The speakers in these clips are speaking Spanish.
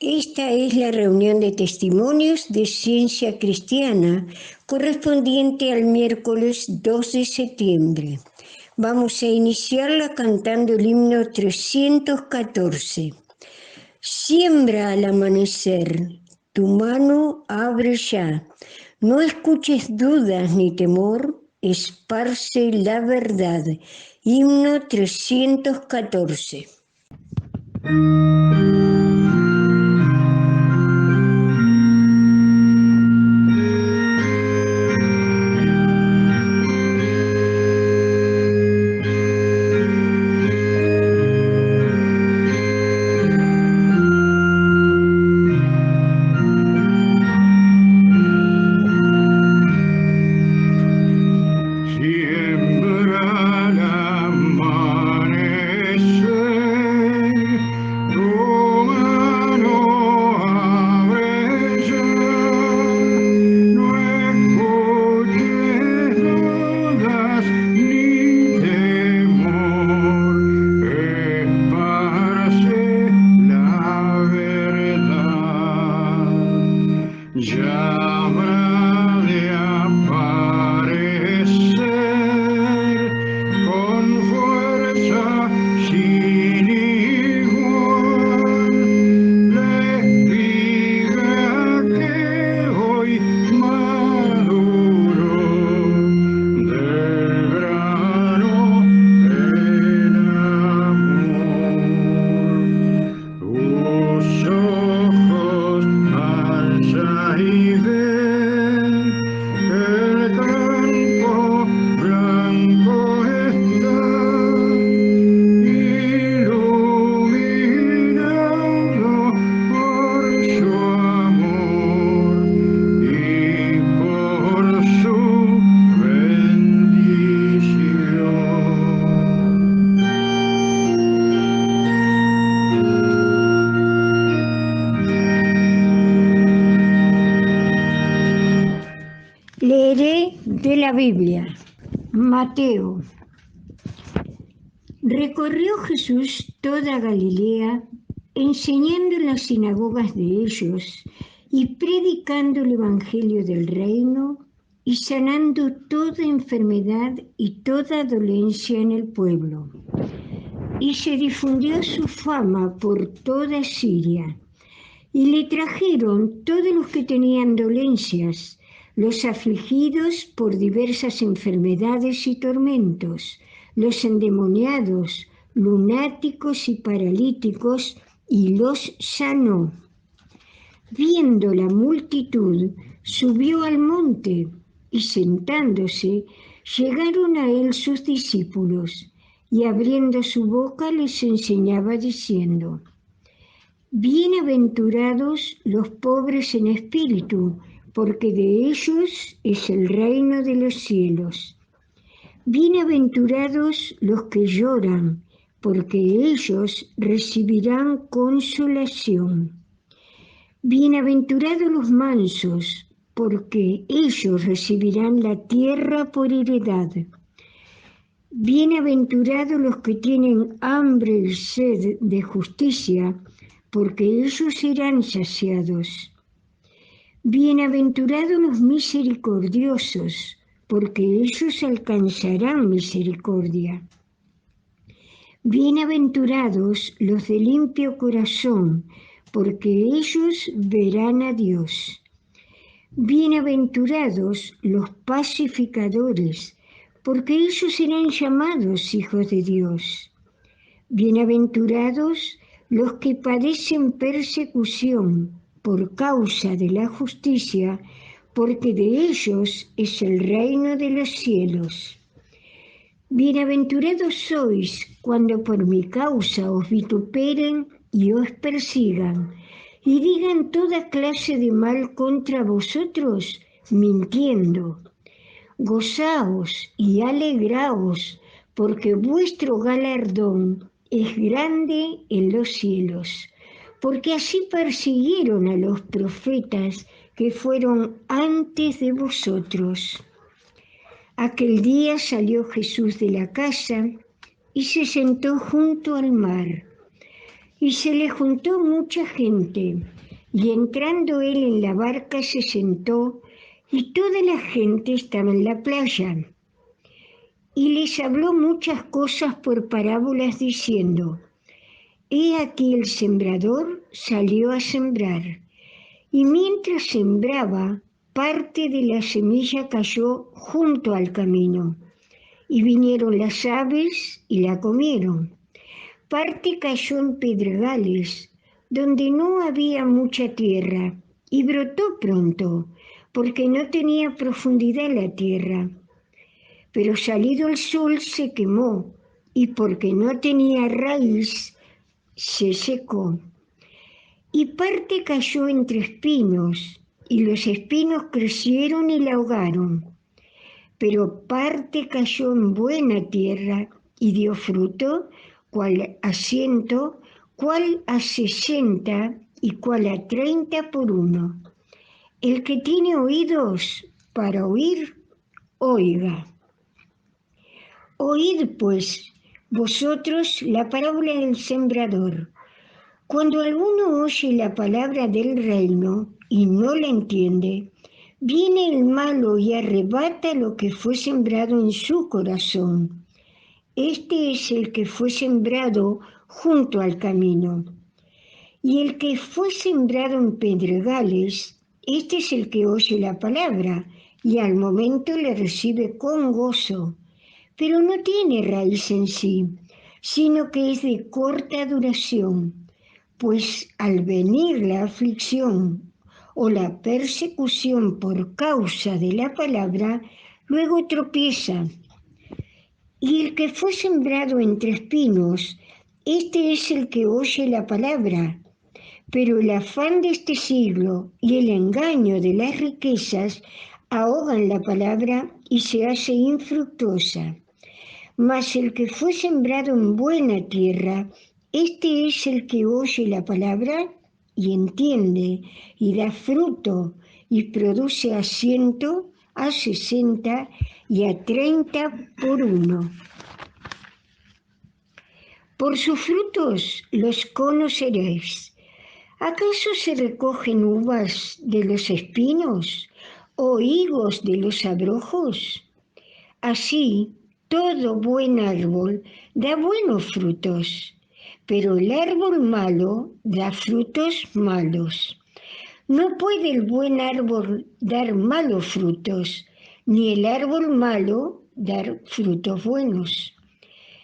Esta es la reunión de testimonios de Ciencia Cristiana correspondiente al miércoles 2 de septiembre. Vamos a iniciarla cantando el himno 314. Siembra al amanecer, tu mano abre ya. No escuches dudas ni temor, esparce la verdad. Himno 314. Leeré de la Biblia. Mateo. Recorrió Jesús toda Galilea, enseñando en las sinagogas de ellos y predicando el evangelio del reino y sanando toda enfermedad y toda dolencia en el pueblo. Y se difundió su fama por toda Siria. Y le trajeron todos los que tenían dolencias, los afligidos por diversas enfermedades y tormentos, los endemoniados, lunáticos y paralíticos, y los sanó. Viendo la multitud, subió al monte, y sentándose, llegaron a él sus discípulos, y abriendo su boca les enseñaba diciendo: Bienaventurados los pobres en espíritu, porque de ellos es el reino de los cielos. Bienaventurados los que lloran, porque ellos recibirán consolación. Bienaventurados los mansos, porque ellos recibirán la tierra por heredad. Bienaventurados los que tienen hambre y sed de justicia, porque ellos serán saciados. Bienaventurados los misericordiosos, porque ellos alcanzarán misericordia. Bienaventurados los de limpio corazón, porque ellos verán a Dios. Bienaventurados los pacificadores, porque ellos serán llamados hijos de Dios. Bienaventurados los que padecen persecución por causa de la justicia, porque de ellos es el reino de los cielos. Bienaventurados sois cuando por mi causa os vituperen y os persigan, y digan toda clase de mal contra vosotros, mintiendo. Gozaos y alegraos, porque vuestro galardón es grande en los cielos, porque así persiguieron a los profetas que fueron antes de vosotros. Aquel día salió Jesús de la casa y se sentó junto al mar. Y se le juntó mucha gente, y entrando él en la barca se sentó, y toda la gente estaba en la playa. Y les habló muchas cosas por parábolas diciendo: He aquí el sembrador salió a sembrar, y mientras sembraba, parte de la semilla cayó junto al camino, y vinieron las aves y la comieron. Parte cayó en pedregales, donde no había mucha tierra, y brotó pronto, porque no tenía profundidad la tierra. Pero salido el sol se quemó, y porque no tenía raíz, se secó. Y parte cayó entre espinos, y los espinos crecieron y la ahogaron. Pero parte cayó en buena tierra, y dio fruto, cuál a 100, cuál a 60 y cuál a 30 por uno. El que tiene oídos para oír, oiga. Oíd pues vosotros la parábola del sembrador. Cuando alguno oye la palabra del reino y no la entiende, viene el malo y arrebata lo que fue sembrado en su corazón. Este es el que fue sembrado junto al camino. Y el que fue sembrado en pedregales, este es el que oye la palabra y al momento la recibe con gozo, pero no tiene raíz en sí, sino que es de corta duración, pues al venir la aflicción o la persecución por causa de la palabra, luego tropieza. Y el que fue sembrado entre espinos, este es el que oye la palabra, pero el afán de este siglo y el engaño de las riquezas ahogan la palabra y se hace infructuosa. Mas el que fue sembrado en buena tierra, este es el que oye la palabra y entiende, y da fruto, y produce a 100, a 60 y a 30 por uno. Por sus frutos los conoceréis. ¿Acaso se recogen uvas de los espinos o higos de los abrojos? Así, todo buen árbol da buenos frutos, pero el árbol malo da frutos malos. No puede el buen árbol dar malos frutos, ni el árbol malo dar frutos buenos.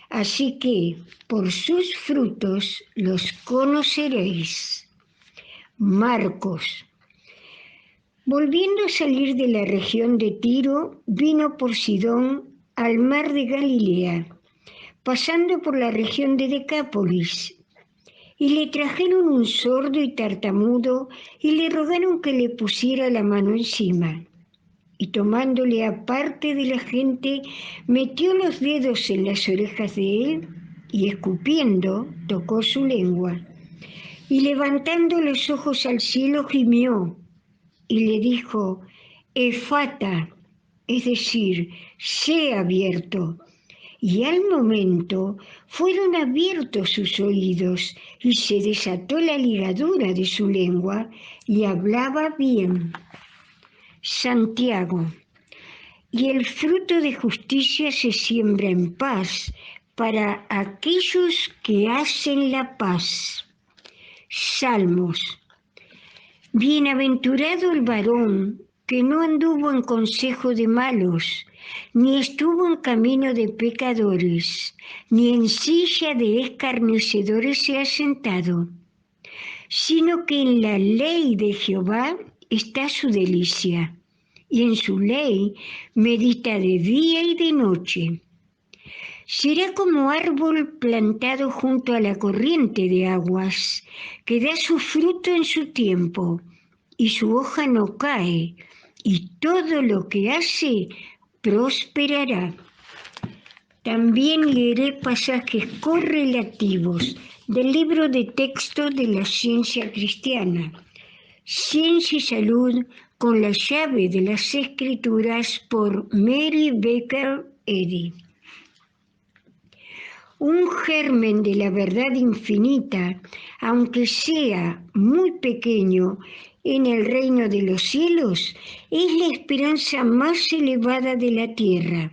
Así que por sus frutos los conoceréis. Marcos. Volviendo a salir de la región de Tiro, vino por Sidón al mar de Galilea, pasando por la región de Decápolis. Y le trajeron un sordo y tartamudo y le rogaron que le pusiera la mano encima. Y tomándole aparte de la gente, metió los dedos en las orejas de él y escupiendo tocó su lengua. Y levantando los ojos al cielo gimió y le dijo: Efata, es decir, sé abierto. Y al momento fueron abiertos sus oídos y se desató la ligadura de su lengua y hablaba bien. Santiago. Y el fruto de justicia se siembra en paz para aquellos que hacen la paz. Salmos. Bienaventurado el varón que no anduvo en consejo de malos, ni estuvo en camino de pecadores, ni en silla de escarnecedores se ha sentado, sino que en la ley de Jehová está su delicia, y en su ley medita de día y de noche. Será como árbol plantado junto a la corriente de aguas, que da su fruto en su tiempo, y su hoja no cae, y todo lo que hace prosperará. También leeré pasajes correlativos del libro de texto de la ciencia cristiana, Ciencia y Salud con la llave de las Escrituras, por Mary Baker Eddy. Un germen de la verdad infinita, aunque sea muy pequeño en el reino de los cielos, es la esperanza más elevada de la tierra,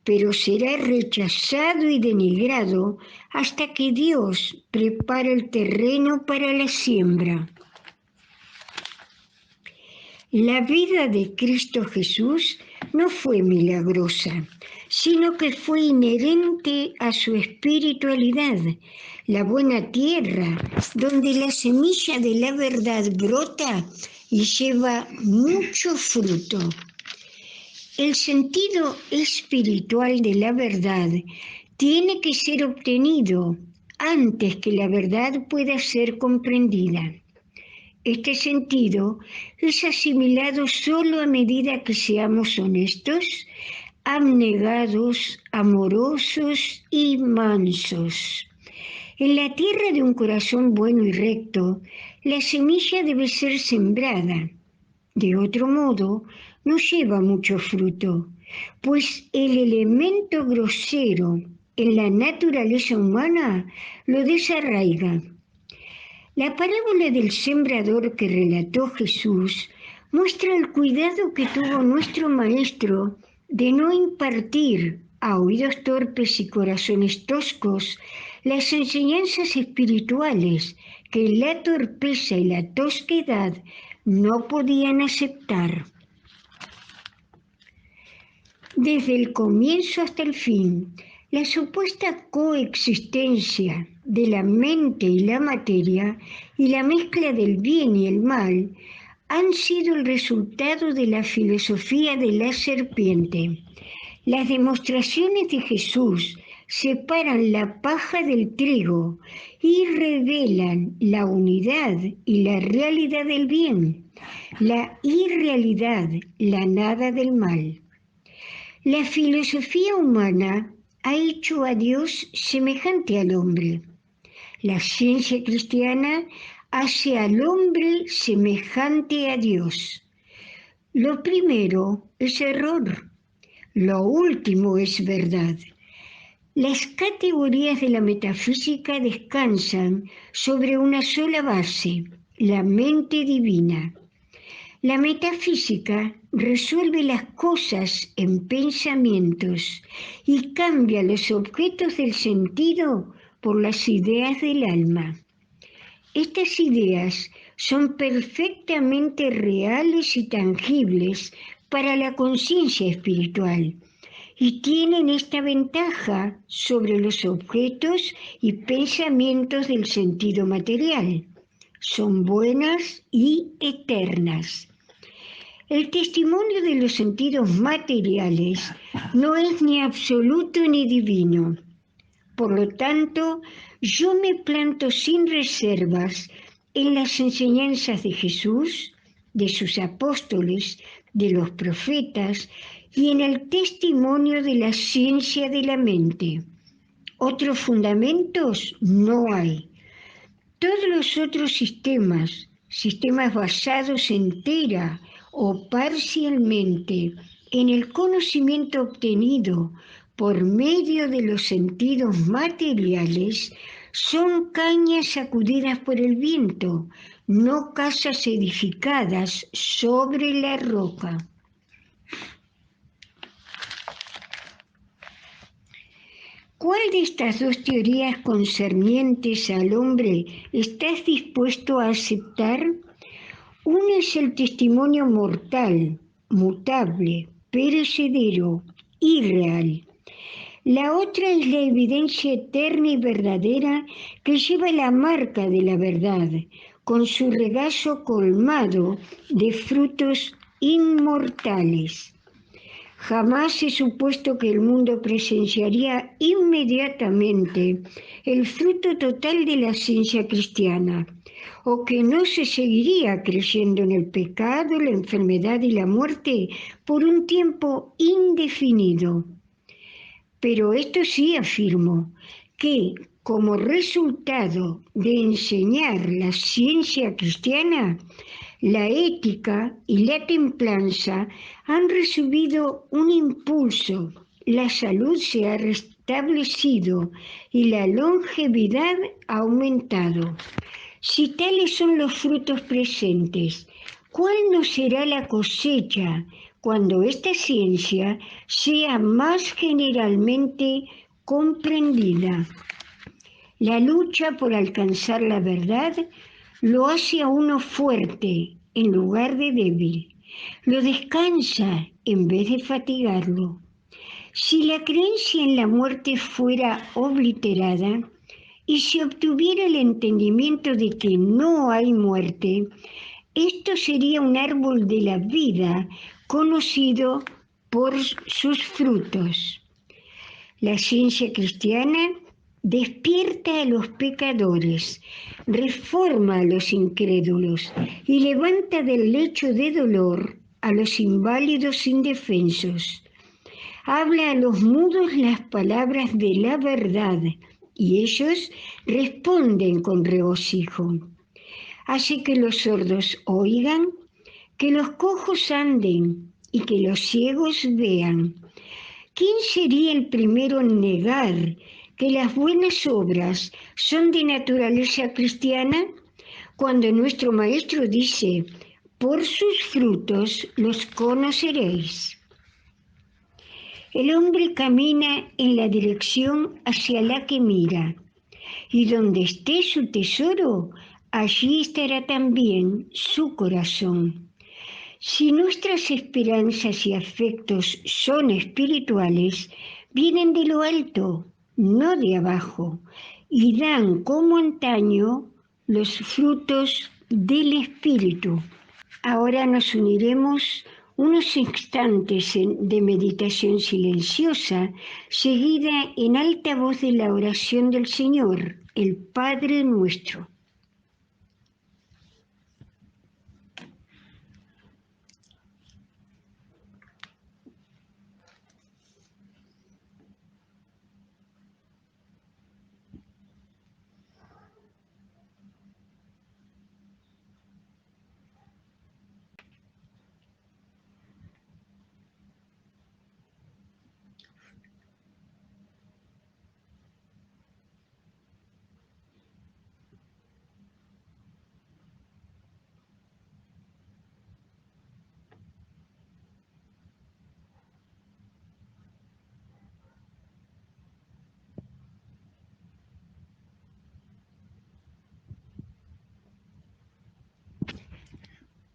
pero será rechazado y denigrado hasta que Dios prepare el terreno para la siembra. La vida de Cristo Jesús no fue milagrosa, sino que fue inherente a su espiritualidad, la buena tierra, donde la semilla de la verdad brota y lleva mucho fruto. El sentido espiritual de la verdad tiene que ser obtenido antes que la verdad pueda ser comprendida. Este sentido es asimilado solo a medida que seamos honestos, abnegados, amorosos y mansos. En la tierra de un corazón bueno y recto, la semilla debe ser sembrada. De otro modo, no lleva mucho fruto, pues el elemento grosero en la naturaleza humana lo desarraiga. La parábola del sembrador que relató Jesús muestra el cuidado que tuvo nuestro Maestro de no impartir a oídos torpes y corazones toscos las enseñanzas espirituales que la torpeza y la tosquedad no podían aceptar. Desde el comienzo hasta el fin, la supuesta coexistencia de la mente y la materia y la mezcla del bien y el mal han sido el resultado de la filosofía de la serpiente. Las demostraciones de Jesús separan la paja del trigo y revelan la unidad y la realidad del bien, la irrealidad, la nada del mal. La filosofía humana ha hecho a Dios semejante al hombre. La ciencia cristiana hace al hombre semejante a Dios. Lo primero es error, lo último es verdad. Las categorías de la metafísica descansan sobre una sola base, la mente divina. La metafísica resuelve las cosas en pensamientos y cambia los objetos del sentido por las ideas del alma. Estas ideas son perfectamente reales y tangibles para la conciencia espiritual y tienen esta ventaja sobre los objetos y pensamientos del sentido material. Son buenas y eternas. El testimonio de los sentidos materiales no es ni absoluto ni divino. Por lo tanto, yo me planto sin reservas en las enseñanzas de Jesús, de sus apóstoles, de los profetas y en el testimonio de la ciencia de la mente. Otros fundamentos no hay. Todos los otros sistemas basados entera o parcialmente en el conocimiento obtenido por medio de los sentidos materiales, son cañas sacudidas por el viento, no casas edificadas sobre la roca. ¿Cuál de estas dos teorías concernientes al hombre estás dispuesto a aceptar? Uno es el testimonio mortal, mutable, perecedero, irreal. La otra es la evidencia eterna y verdadera que lleva la marca de la verdad, con su regazo colmado de frutos inmortales. Jamás he supuesto que el mundo presenciaría inmediatamente el fruto total de la ciencia cristiana, o que no se seguiría creyendo en el pecado, la enfermedad y la muerte por un tiempo indefinido. Pero esto sí afirmo, que como resultado de enseñar la ciencia cristiana, la ética y la templanza han recibido un impulso, la salud se ha restablecido y la longevidad ha aumentado. Si tales son los frutos presentes, ¿cuál no será la cosecha cuando esta ciencia sea más generalmente comprendida? La lucha por alcanzar la verdad lo hace a uno fuerte en lugar de débil, lo descansa en vez de fatigarlo. Si la creencia en la muerte fuera obliterada y se obtuviera el entendimiento de que no hay muerte, esto sería un árbol de la vida conocido por sus frutos. La ciencia cristiana despierta a los pecadores, reforma a los incrédulos y levanta del lecho de dolor a los inválidos indefensos. Habla a los mudos las palabras de la verdad y ellos responden con regocijo. Hace que los sordos oigan, que los cojos anden y que los ciegos vean. ¿Quién sería el primero en negar que las buenas obras son de naturaleza cristiana? Cuando nuestro Maestro dice, por sus frutos los conoceréis. El hombre camina en la dirección hacia la que mira, y donde esté su tesoro, allí estará también su corazón. Si nuestras esperanzas y afectos son espirituales, vienen de lo alto, no de abajo, y dan como antaño los frutos del Espíritu. Ahora nos uniremos unos instantes de meditación silenciosa, seguida en alta voz de la oración del Señor, el Padre Nuestro.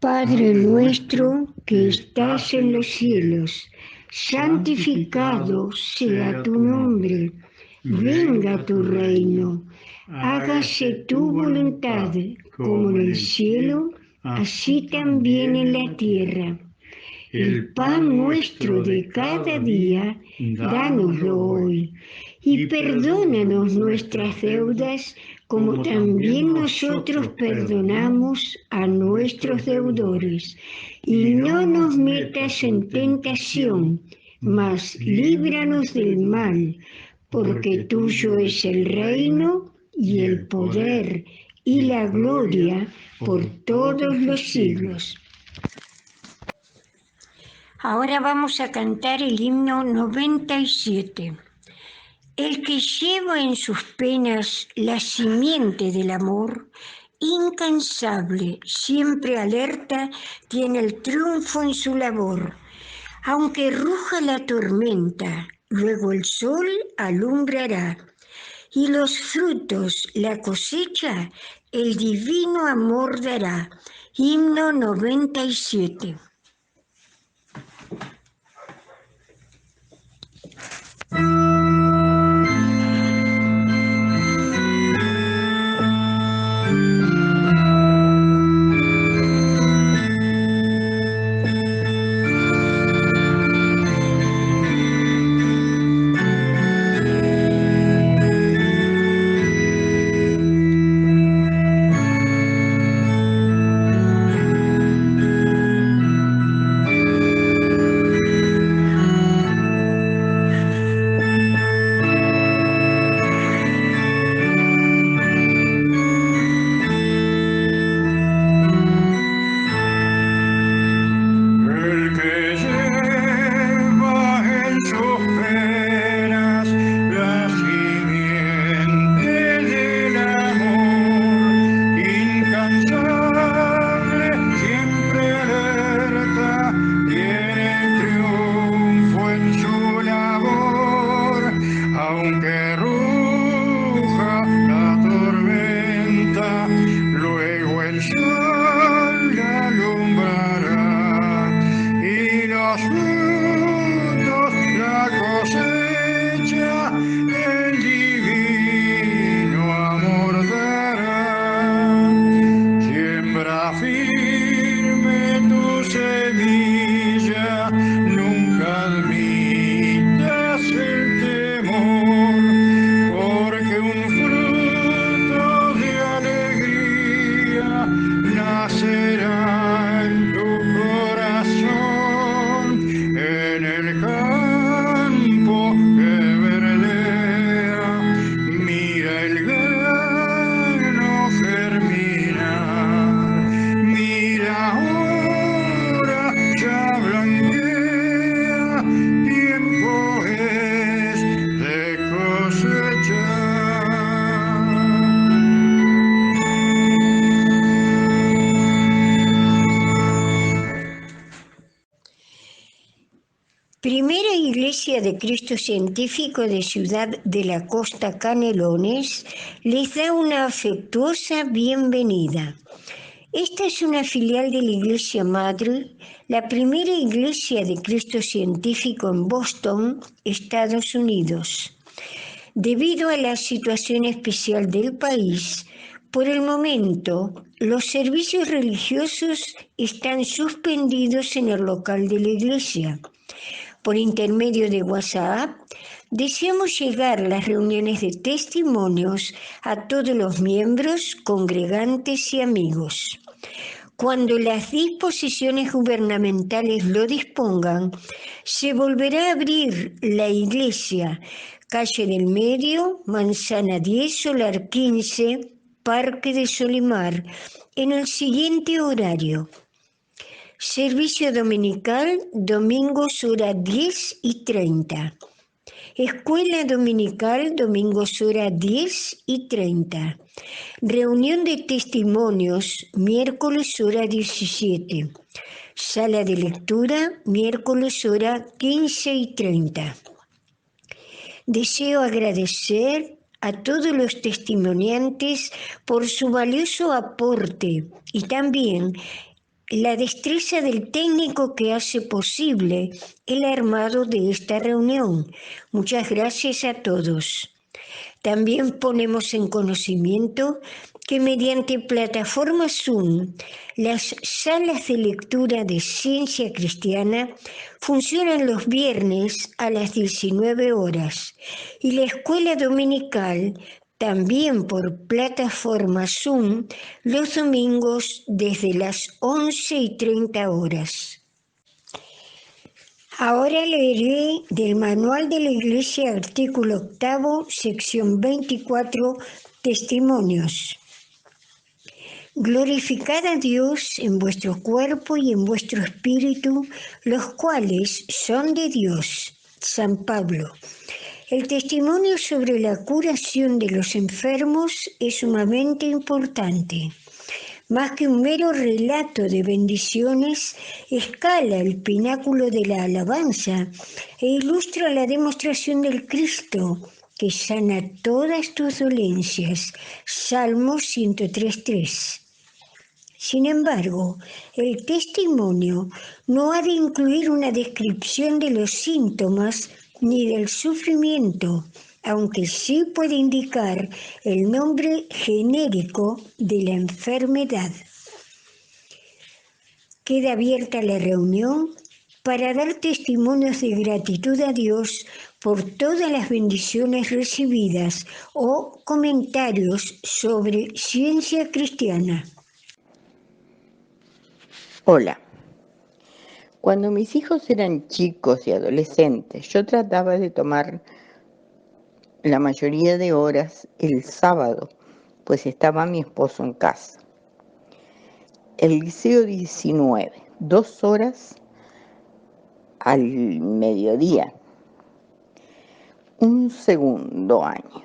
Padre nuestro que estás en los cielos, santificado sea tu nombre. Venga tu reino. Hágase tu voluntad, como en el cielo, así también en la tierra. El pan nuestro de cada día, dánoslo hoy. Y perdónanos nuestras deudas, como también nosotros perdonamos a nuestros deudores. Y no nos metas en tentación, mas líbranos del mal, porque tuyo es el reino y el poder y la gloria por todos los siglos. Ahora vamos a cantar el himno 97. El que lleva en sus penas la simiente del amor, incansable, siempre alerta, tiene el triunfo en su labor. Aunque ruja la tormenta, luego el sol alumbrará, y los frutos, la cosecha, el divino amor dará. Himno 97. Primera Iglesia de Cristo Científico de Ciudad de la Costa Canelones les da una afectuosa bienvenida. Esta es una filial de la Iglesia Madre, la primera Iglesia de Cristo Científico en Boston, Estados Unidos. Debido a la situación especial del país, por el momento, los servicios religiosos están suspendidos en el local de la iglesia. Por intermedio de WhatsApp, deseamos llegar las reuniones de testimonios a todos los miembros, congregantes y amigos. Cuando las disposiciones gubernamentales lo dispongan, se volverá a abrir la iglesia, calle del Medio, Manzana 10, Solar 15, Parque de Solimar, en el siguiente horario. Servicio dominical, domingos hora 10:30. Escuela dominical, domingos hora 10:30. Reunión de testimonios, miércoles hora 17. Sala de lectura, miércoles hora 15:30. Deseo agradecer a todos los testimoniantes por su valioso aporte y también la destreza del técnico que hace posible el armado de esta reunión. Muchas gracias a todos. También ponemos en conocimiento que mediante plataforma Zoom, las salas de lectura de Ciencia Cristiana funcionan los viernes a las 19 horas y la escuela dominical también por plataforma Zoom los domingos desde las 11:30 horas. Ahora leeré del Manual de la Iglesia, artículo 8, sección 24, Testimonios. Glorificad a Dios en vuestro cuerpo y en vuestro espíritu, los cuales son de Dios. San Pablo. El testimonio sobre la curación de los enfermos es sumamente importante. Más que un mero relato de bendiciones, escala el pináculo de la alabanza e ilustra la demostración del Cristo que sana todas tus dolencias. Salmo 103:3. Sin embargo, el testimonio no ha de incluir una descripción de los síntomas ni del sufrimiento, aunque sí puede indicar el nombre genérico de la enfermedad. Queda abierta la reunión para dar testimonios de gratitud a Dios por todas las bendiciones recibidas o comentarios sobre ciencia cristiana. Hola. Cuando mis hijos eran chicos y adolescentes, yo trataba de tomar la mayoría de horas el sábado, pues estaba mi esposo en casa. El Liceo 19, 2 horas al mediodía. Un segundo año.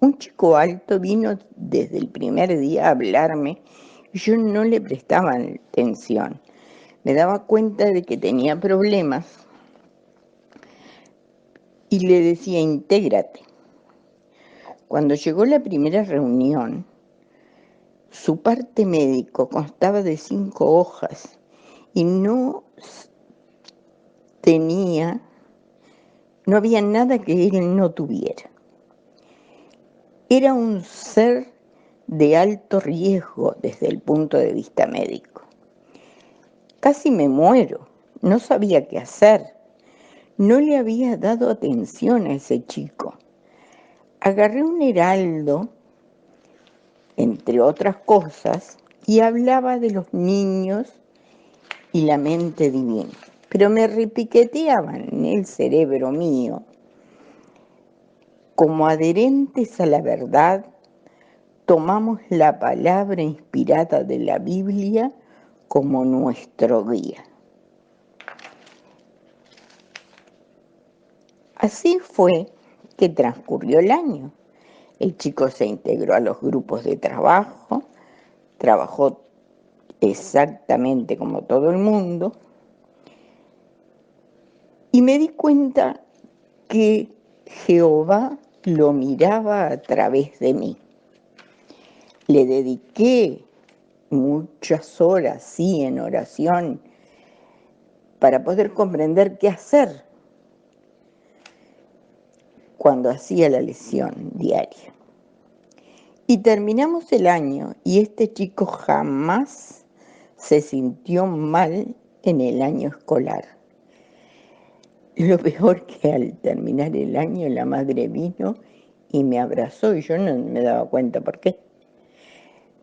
Un chico alto vino desde el primer día a hablarme y yo no le prestaba atención. Me daba cuenta de que tenía problemas y le decía, intégrate. Cuando llegó la primera reunión, su parte médico constaba de 5 hojas y no había nada que él no tuviera. Era un ser de alto riesgo desde el punto de vista médico. Casi me muero, no sabía qué hacer. No le había dado atención a ese chico. Agarré un heraldo, entre otras cosas, y hablaba de los niños y la mente divina. Pero me repiqueteaban en el cerebro mío. Como adherentes a la verdad, tomamos la palabra inspirada de la Biblia como nuestro guía. Así fue que transcurrió el año. El chico se integró a los grupos de trabajo, trabajó exactamente como todo el mundo, Y me di cuenta que Jehová lo miraba a través de mí. Le dediqué muchas horas, sí, en oración, para poder comprender qué hacer cuando hacía la lección diaria. Y terminamos el año y este chico jamás se sintió mal en el año escolar. Lo peor que al terminar el año la madre vino y me abrazó y yo no me daba cuenta por qué.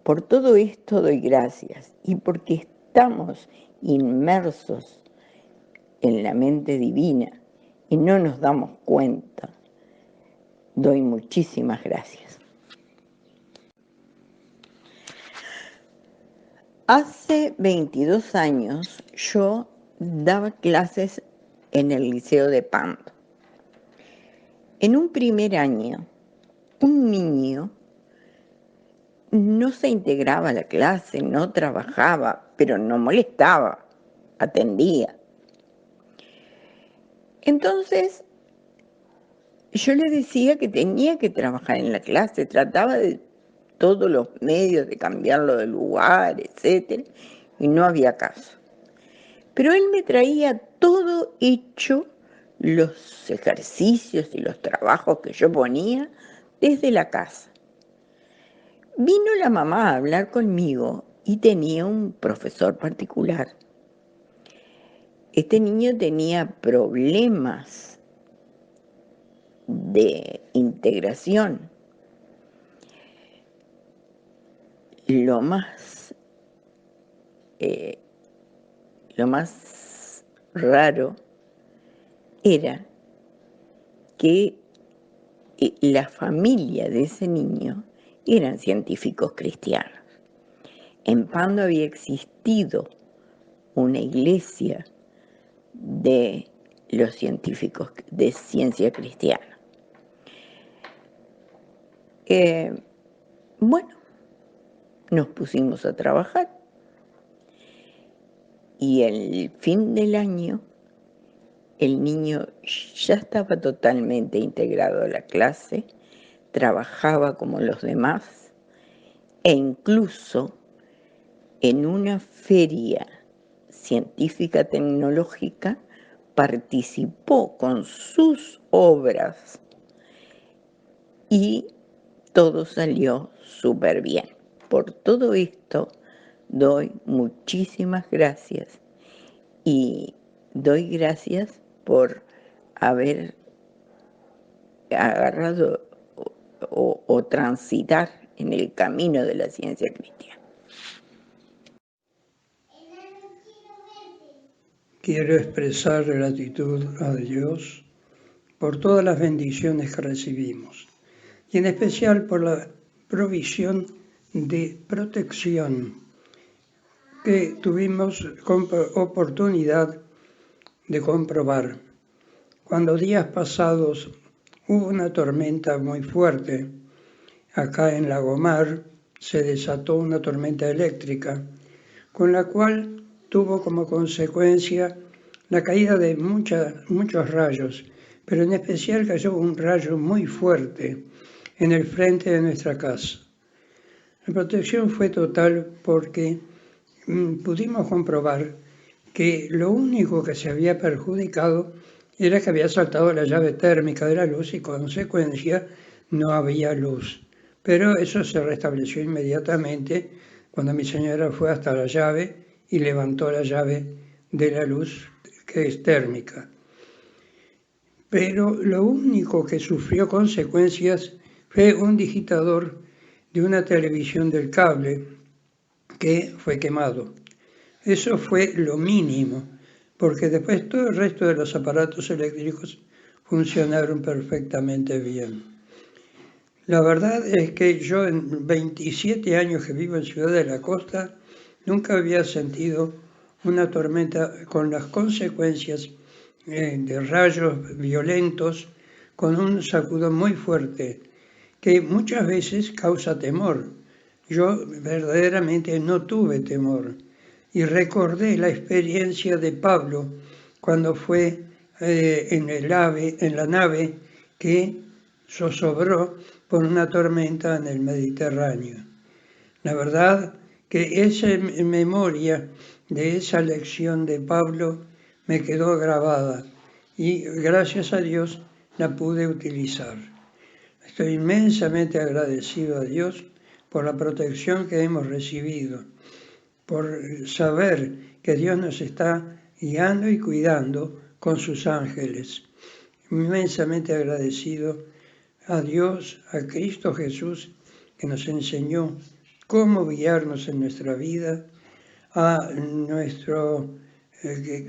Por todo esto doy gracias y porque estamos inmersos en la mente divina y no nos damos cuenta, doy muchísimas gracias. Hace 22 años yo daba clases en el Liceo de Pando. En un primer año, un niño no se integraba a la clase, no trabajaba, pero no molestaba, atendía. Entonces, yo le decía que tenía que trabajar en la clase, trataba de todos los medios de cambiarlo de lugar, etc. Y no había caso. Pero él me traía todo hecho, los ejercicios y los trabajos que yo ponía desde la casa. Vino la mamá a hablar conmigo y tenía un profesor particular. Este niño tenía problemas de integración. Lo más raro era que la familia de ese niño eran científicos cristianos. En Pando había existido una iglesia de los científicos de ciencia cristiana. Bueno, nos pusimos a trabajar y el fin del año el niño ya estaba totalmente integrado a la clase, trabajaba como los demás e incluso en una feria científica tecnológica participó con sus obras y todo salió súper bien. Por todo esto doy muchísimas gracias y doy gracias por haber agarrado o transitar en el camino de la ciencia cristiana. Quiero expresar gratitud a Dios por todas las bendiciones que recibimos y en especial por la provisión de protección que tuvimos oportunidad de comprobar. Cuando días pasados hubo una tormenta muy fuerte, acá en Lagomar se desató una tormenta eléctrica, con la cual tuvo como consecuencia la caída de muchos rayos, pero en especial cayó un rayo muy fuerte en el frente de nuestra casa. La protección fue total porque pudimos comprobar que lo único que se había perjudicado era que había saltado la llave térmica de la luz y, con consecuencia, no había luz. Pero eso se restableció inmediatamente cuando mi señora fue hasta la llave y levantó la llave de la luz, que es térmica. Pero lo único que sufrió consecuencias fue un digitador de una televisión del cable que fue quemado. Eso fue lo mínimo, porque después todo el resto de los aparatos eléctricos funcionaron perfectamente bien. La verdad es que yo en 27 años que vivo en Ciudad de la Costa nunca había sentido una tormenta con las consecuencias de rayos violentos, con un sacudón muy fuerte, que muchas veces causa temor. Yo verdaderamente no tuve temor y recordé la experiencia de Pablo cuando fue en la nave que zozobró por una tormenta en el Mediterráneo. La verdad que esa memoria de esa lección de Pablo me quedó grabada y gracias a Dios la pude utilizar. Estoy inmensamente agradecido a Dios por la protección que hemos recibido, por saber que Dios nos está guiando y cuidando con sus ángeles. Inmensamente agradecido a Dios, a Cristo Jesús, que nos enseñó cómo guiarnos en nuestra vida, a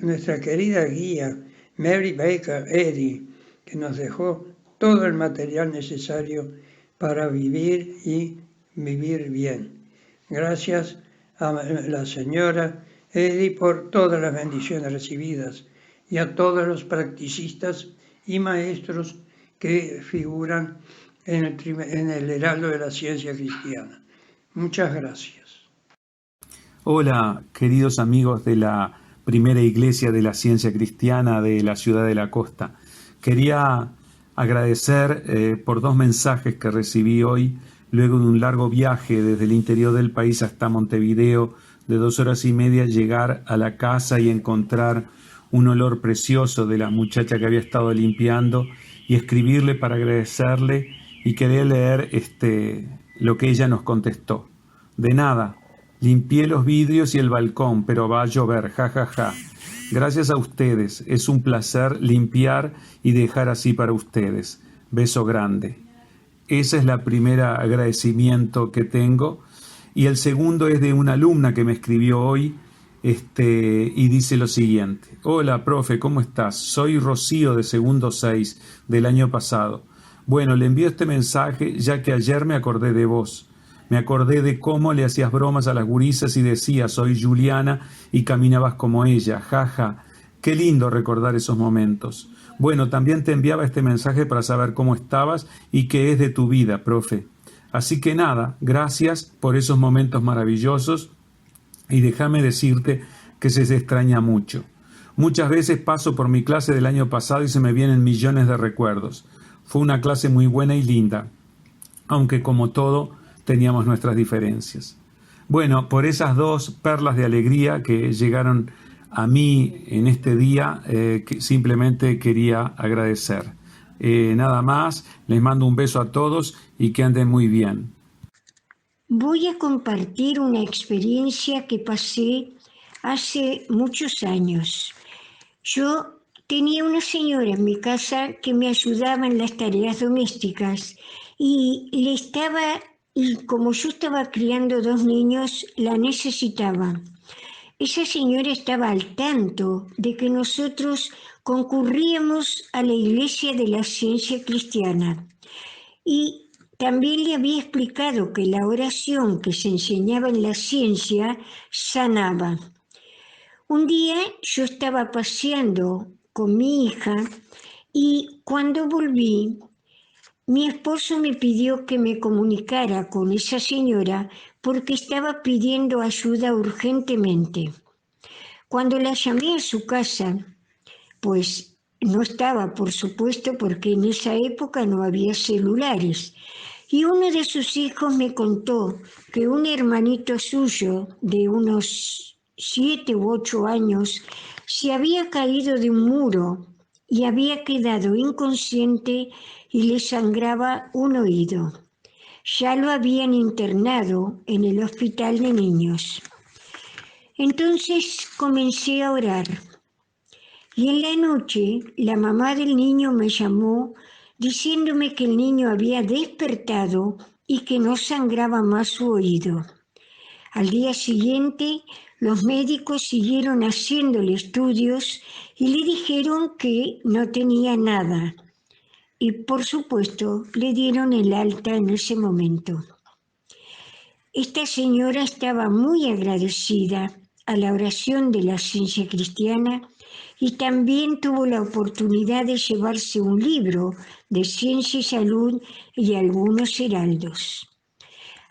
nuestra querida guía, Mary Baker Eddy, que nos dejó todo el material necesario para vivir y vivir bien. Gracias a la señora Eddy por todas las bendiciones recibidas y a todos los practicistas y maestros que figuran en el heraldo de la ciencia cristiana. Muchas gracias. Hola, queridos amigos de la Primera Iglesia de la Ciencia Cristiana de la Ciudad de la Costa. Quería agradecer por 2 mensajes que recibí hoy, luego de un largo viaje desde el interior del país hasta Montevideo, de 2 horas y media, llegar a la casa y encontrar un olor precioso de la muchacha que había estado limpiando y escribirle para agradecerle, y quería leer lo que ella nos contestó. De nada, limpié los vidrios y el balcón, pero va a llover, jajaja. Gracias a ustedes, es un placer limpiar y dejar así para ustedes. Beso grande. Ese es el primer agradecimiento que tengo. Y el segundo es de una alumna que me escribió hoy, y dice lo siguiente. Hola, profe, ¿cómo estás? Soy Rocío de segundo 6 del año pasado. Bueno, le envío este mensaje ya que ayer me acordé de vos. Me acordé de cómo le hacías bromas a las gurisas y decías, soy Juliana, y caminabas como ella. Jaja, qué lindo recordar esos momentos. Bueno, también te enviaba este mensaje para saber cómo estabas y qué es de tu vida, profe. Así que nada, gracias por esos momentos maravillosos y déjame decirte que se extraña mucho. Muchas veces paso por mi clase del año pasado y se me vienen millones de recuerdos. Fue una clase muy buena y linda, aunque como todo teníamos nuestras diferencias. Bueno, por esas 2 perlas de alegría que llegaron a mí en este día, que simplemente quería agradecer. Nada más, les mando un beso a todos y que anden muy bien. Voy a compartir una experiencia que pasé hace muchos años. Yo tenía una señora en mi casa que me ayudaba en las tareas domésticas y como yo estaba criando 2 niños, la necesitaba. Esa señora estaba al tanto de que nosotros concurríamos a la Iglesia de la Ciencia Cristiana y también le había explicado que la oración que se enseñaba en la ciencia sanaba. Un día yo estaba paseando con mi hija y cuando volví, mi esposo me pidió que me comunicara con esa señora porque estaba pidiendo ayuda urgentemente. Cuando la llamé a su casa, pues no estaba, por supuesto, porque en esa época no había celulares. Y uno de sus hijos me contó que un hermanito suyo de unos 7 u 8 años se había caído de un muro y había quedado inconsciente y le sangraba un oído. Ya lo habían internado en el hospital de niños. Entonces comencé a orar. Y en la noche la mamá del niño me llamó diciéndome que el niño había despertado y que no sangraba más su oído. Al día siguiente los médicos siguieron haciéndole estudios y le dijeron que no tenía nada. Y por supuesto le dieron el alta en ese momento. Esta señora estaba muy agradecida a la oración de la Ciencia Cristiana y también tuvo la oportunidad de llevarse un libro de ciencia y salud y algunos heraldos.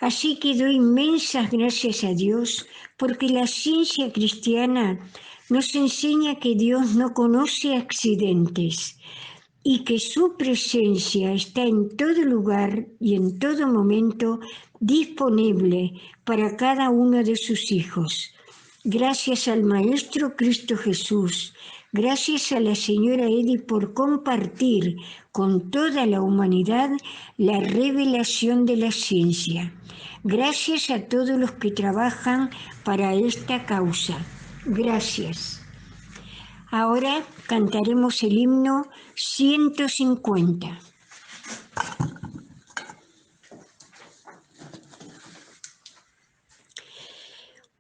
Así que doy inmensas gracias a Dios porque la ciencia cristiana nos enseña que Dios no conoce accidentes y que su presencia está en todo lugar y en todo momento disponible para cada uno de sus hijos. Gracias al Maestro Cristo Jesús, gracias a la señora Eddy por compartir con toda la humanidad la revelación de la ciencia. Gracias a todos los que trabajan para esta causa. Gracias. Ahora cantaremos el himno 150.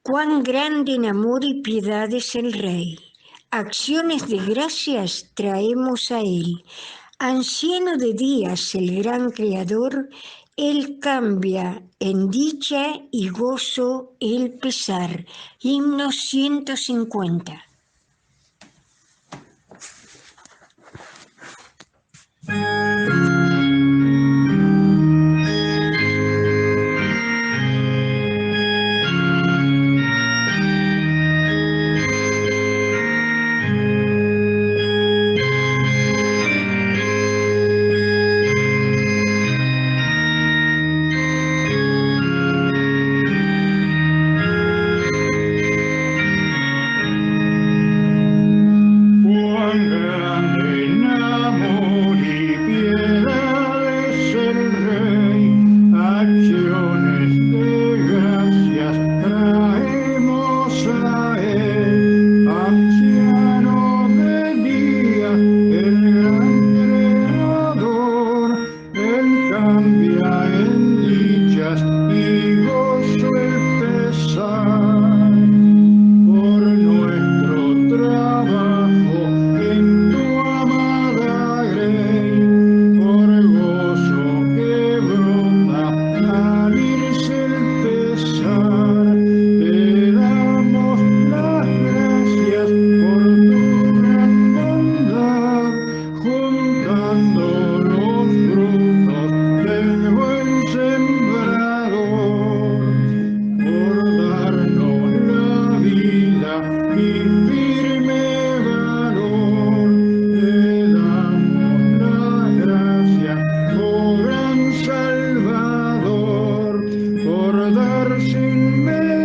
Cuán grande en amor y piedad es el Rey. Acciones de gracias traemos a Él. Anciano de días el gran Creador, Él cambia en dicha y gozo el pesar. Himno 150. Salvador, por dar sin medida